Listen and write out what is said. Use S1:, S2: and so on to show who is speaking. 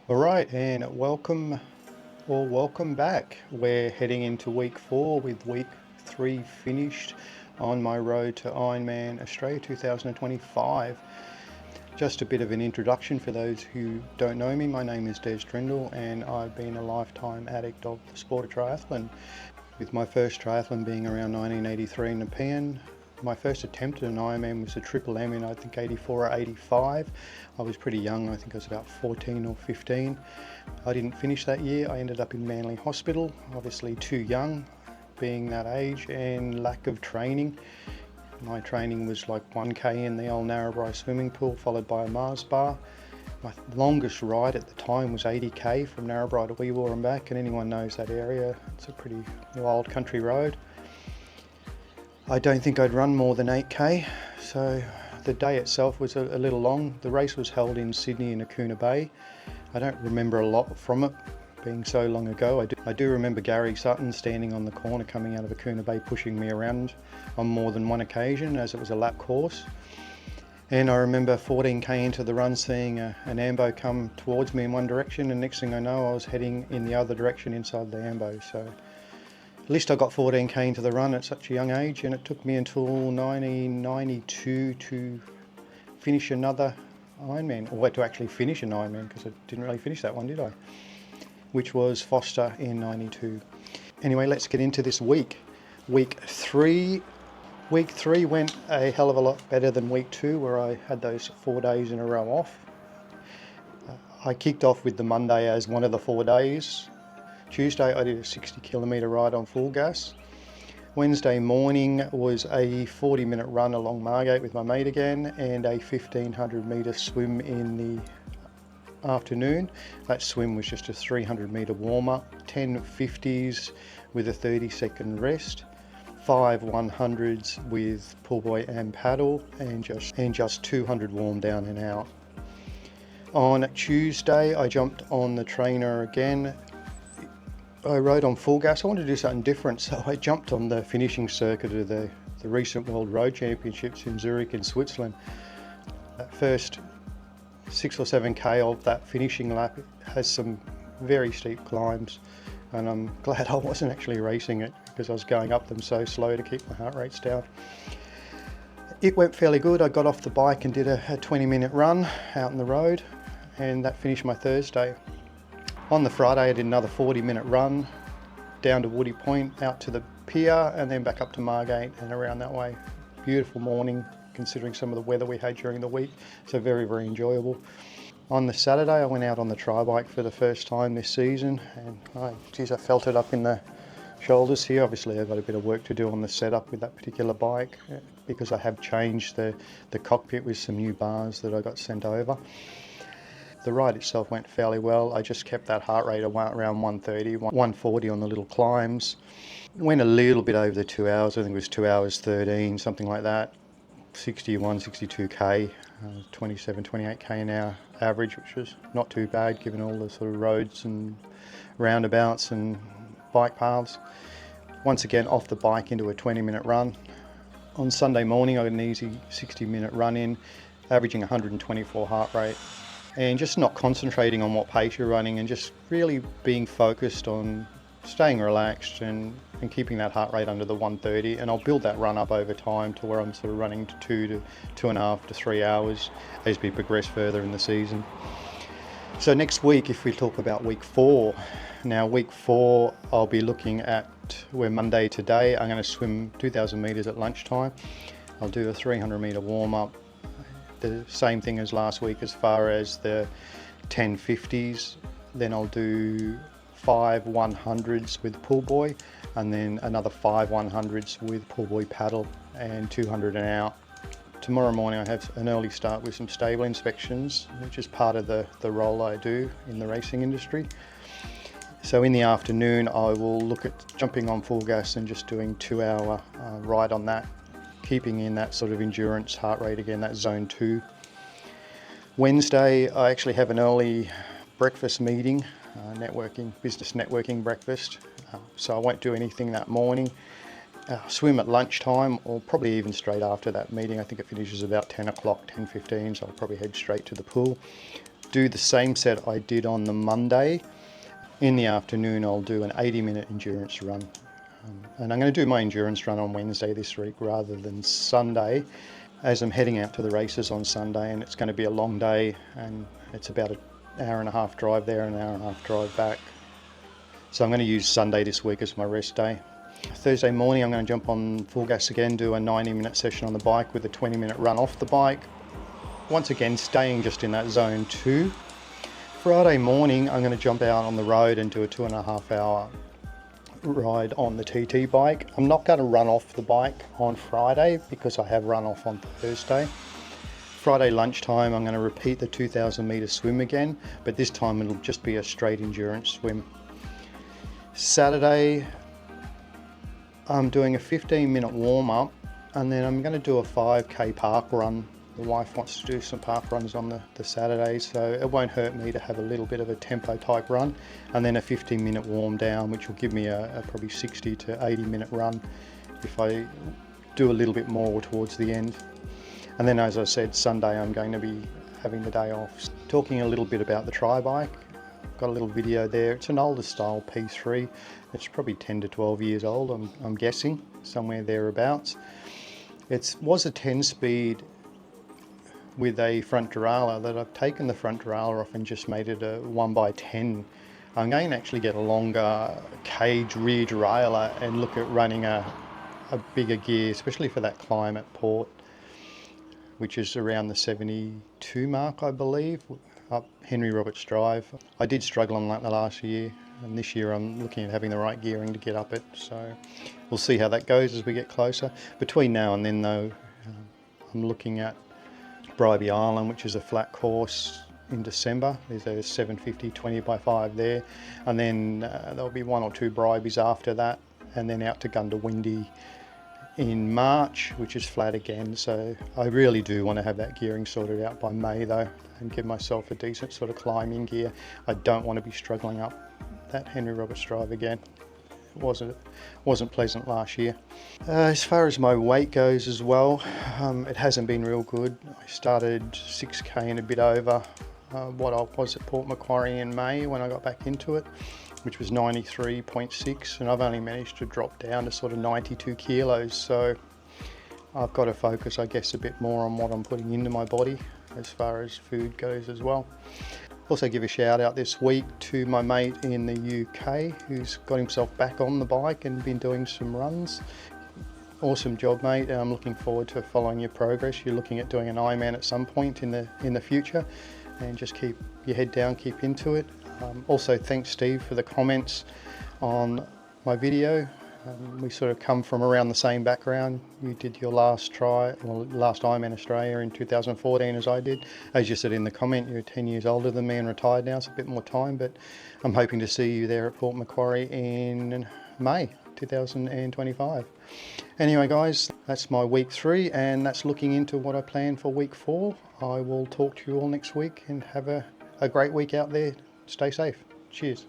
S1: All right, and welcome back. We're heading into week 4 with week 3 finished on my road to Ironman Australia 2025. Just a bit of an introduction for those who don't know me. My name is Des Trindle and I've been a lifetime addict of the sport of triathlon, with my first triathlon being around 1983 in Nepean. My first attempt at an Ironman was a Triple M in I think 84 or 85. I was pretty young, I think I was about 14 or 15. I didn't finish that year. I ended up in Manly Hospital, obviously too young being that age, and lack of training. My training was like 1k in the old Narrabri swimming pool, followed by a Mars bar. My longest ride at the time was 80k from Narrabri to Weewar and back, and anyone knows that area. It's a pretty wild country road. I don't think I'd run more than 8k, so the day itself was a little long. The race was held in Sydney in Akuna Bay. I don't remember a lot from it, being so long ago. I do remember Gary Sutton standing on the corner coming out of Akuna Bay pushing me around on more than one occasion, as it was a lap course. And I remember 14k into the run seeing an ambo come towards me in one direction, and next thing I know I was heading in the other direction inside the ambo. So at least I got 14k into the run at such a young age, and it took me until 1992 to finish another Ironman, or to actually finish an Ironman, because I didn't really finish that one, did I? Which was Foster in 92. Anyway, let's get into this week. Week 3 went a hell of a lot better than week 2, where I had those 4 days in a row off. I kicked off with the Monday as one of the 4 days. Tuesday I did a 60-kilometre ride on full gas. Wednesday morning was a 40-minute run along Margate with my mate again, and a 1500-metre swim in the afternoon. That swim was just a 300-metre warm-up, 10 50s with a 30-second rest, 5 100s with pull buoy and paddle, and just 200 warm down and out. On Tuesday I jumped on the trainer again. I rode on full gas. I wanted to do something different, so I jumped on the finishing circuit of the recent World Road Championships in Zurich in Switzerland. That first 6 or 7k of that finishing lap has some very steep climbs, and I'm glad I wasn't actually racing it, because I was going up them so slow to keep my heart rates down. It went fairly good. I got off the bike and did a 20-minute run out in the road, and that finished my Thursday. On the Friday I did another 40-minute run down to Woody Point, out to the pier, and then back up to Margate and around that way. Beautiful morning considering some of the weather we had during the week, so very, very enjoyable. On the Saturday I went out on the tri-bike for the first time this season, and I felt it up in the shoulders here. Obviously I've got a bit of work to do on the setup with that particular bike, because I have changed the cockpit with some new bars that I got sent over. The ride itself went fairly well. I just kept that heart rate around 130, 140 on the little climbs. Went a little bit over the 2 hours. I think it was 2 hours 13, something like that. 61, 62k, 27, 28k an hour average, which was not too bad given all the sort of roads and roundabouts and bike paths. Once again off the bike into a 20-minute run. On Sunday morning I got an easy 60-minute run in, averaging 124 heart rate. And just not concentrating on what pace you're running, and just really being focused on staying relaxed and keeping that heart rate under the 130. And I'll build that run up over time to where I'm sort of running to 2.5 to 3 hours as we progress further in the season. So next week, if we talk about week 4, now week 4 I'll be looking at, we're Monday today, I'm going to swim 2,000 metres at lunchtime. I'll do a 300-metre warm-up. The same thing as last week as far as the 10 50s. Then I'll do 5 100s with pull buoy, and then another 5 100s with pull buoy paddle, and 200 and out. Tomorrow morning I have an early start with some stable inspections, which is part of the role I do in the racing industry. So in the afternoon I will look at jumping on full gas and just doing 2-hour ride on that, keeping in that sort of endurance heart rate again, that zone 2. Wednesday I actually have an early breakfast meeting, business networking breakfast, so I won't do anything that morning. Swim at lunchtime, or probably even straight after that meeting. I think it finishes about 10 o'clock, 10:15, so I'll probably head straight to the pool. do the same set I did on the Monday. In the afternoon, I'll do an 80-minute endurance run. And I'm going to do my endurance run on Wednesday this week rather than Sunday, as I'm heading out to the races on Sunday, and it's going to be a long day, and it's about an hour and a half drive there and an hour and a half drive back. So I'm going to use Sunday this week as my rest day. Thursday morning, I'm going to jump on full gas again, do a 90-minute session on the bike with a 20-minute run off the bike. Once again, staying just in that zone 2. Friday morning, I'm going to jump out on the road and do a 2.5 hour ride on the TT bike. I'm not going to run off the bike on Friday because I have run off on Thursday. Friday lunchtime, I'm going to repeat the 2,000 metre swim again, but this time it'll just be a straight endurance swim. Saturday, I'm doing a 15-minute warm-up, and then I'm going to do a 5k park run. The wife wants to do some park runs on the Saturday, so it won't hurt me to have a little bit of a tempo type run, and then a 15-minute warm down, which will give me a probably 60 to 80-minute run if I do a little bit more towards the end. And then, as I said, Sunday I'm going to be having the day off. Talking a little bit about the tri bike. I've got a little video there. It's an older style P3. It's probably 10 to 12 years old, I'm guessing, somewhere thereabouts. It was a 10-speed with a front derailleur that I've taken the front derailleur off and just made it a 1x10. I'm going to actually get a longer cage rear derailleur and look at running a bigger gear, especially for that climb at Port, which is around the 72 mark, I believe, up Henry Roberts Drive. I did struggle on that the last year, and this year I'm looking at having the right gearing to get up it, so we'll see how that goes as we get closer. Between now and then though, I'm looking at Bribie Island, which is a flat course in December. There's a 750 20x5 there, and then there'll be 1 or 2 Bribies after that, and then out to Gundawindi in March, which is flat again. So I really do want to have that gearing sorted out by May though, and give myself a decent sort of climbing gear. I don't want to be struggling up that Henry Roberts Drive again. It wasn't pleasant last year. As far as my weight goes as well, it hasn't been real good. I started 6k and a bit over what I was at Port Macquarie in May when I got back into it, which was 93.6, and I've only managed to drop down to sort of 92 kilos. So I've got to focus, I guess, a bit more on what I'm putting into my body as far as food goes as well. Also give a shout out this week to my mate in the UK who's got himself back on the bike and been doing some runs. Awesome job, mate, and I'm looking forward to following your progress. You're looking at doing an Ironman at some point in the future, and just keep your head down, keep into it. Also thanks Steve for the comments on my video. We sort of come from around the same background. You did your last Ironman Australia in 2014 as I did. As you said in the comment, you're 10 years older than me and retired now, so a bit more time, but I'm hoping to see you there at Port Macquarie in May 2025. Anyway guys, that's my week 3, and that's looking into what I plan for week 4. I will talk to you all next week, and have a great week out there. Stay safe. Cheers.